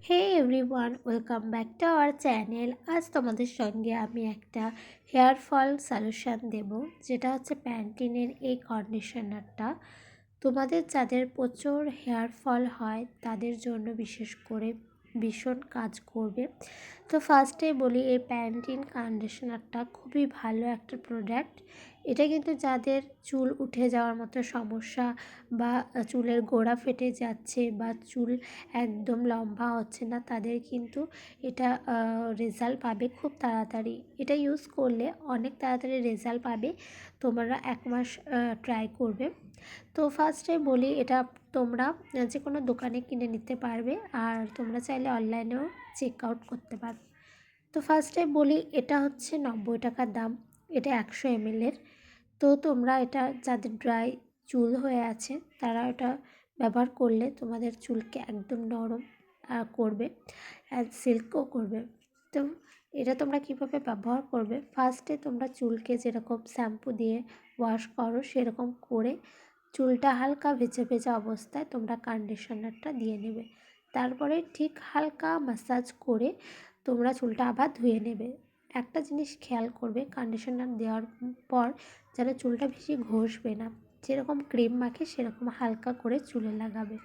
Hey everyone, welcome back to our channel. আজ তোমাদের সঙ্গে আমি একটা হেয়ার ফল সলিউশন দেব, যেটা হচ্ছে প্যান্টিনের এই কন্ডিশনারটা। তোমাদের যাদের প্রচুর হেয়ার ফল হয় তাদের জন্য বিশেষ করে ভীষণ কাজ করবে। তো ফার্স্টে বলি, এই প্যান্টিন কন্ডিশনারটা খুবই ভালো একটা প্রোডাক্ট। এটা কিন্তু যাদের চুল উঠে যাওয়ার মতো সমস্যা বা চুলের গোড়া ফেটে যাচ্ছে বা চুল একদম লম্বা হচ্ছে না, তাদের কিন্তু এটা রেজাল্ট পাবে খুব তাড়াতাড়ি। এটা ইউজ করলে অনেক তাড়াতাড়ি রেজাল্ট পাবে। তোমরা 1 মাস ট্রাই করবে। তো ফার্স্টে বলি, এটা তোমরা যে কোনো দোকানে কিনে নিতে পারবে, আর তোমরা চাইলে অনলাইনেও চেক আউট করতে পারো। তো ফার্স্টে বলি, এটা হচ্ছে 90 টাকার দাম। এটা 100 ml-এর। তো তোমরা এটা যাদের ড্রাই চুল হয়ে আছে তারা এটা ব্যবহার করলে তোমাদের চুলকে একদম নরম করবে, অ্যান্ড সিল্কও করবে। তো এটা তোমরা কীভাবে ব্যবহার করবে, ফার্স্টে তোমরা চুলকে যেরকম শ্যাম্পু দিয়ে ওয়াশ করো সেরকম করে চুলটা হালকা ভেজা ভেজা অবস্থায় তোমরা কন্ডিশনারটা দিয়ে নেবে। তারপরে ঠিক হালকা ম্যাসাজ করে তোমরা চুলটা আবার ধুয়ে নেবে। একটা জিনিস খেয়াল করবে, কন্ডিশনার দেওয়ার পর যেন চুলটা বেশি ঘষবে না, যেরকম ক্রিম মাখে সেরকম হালকা করে চুলে লাগাবে।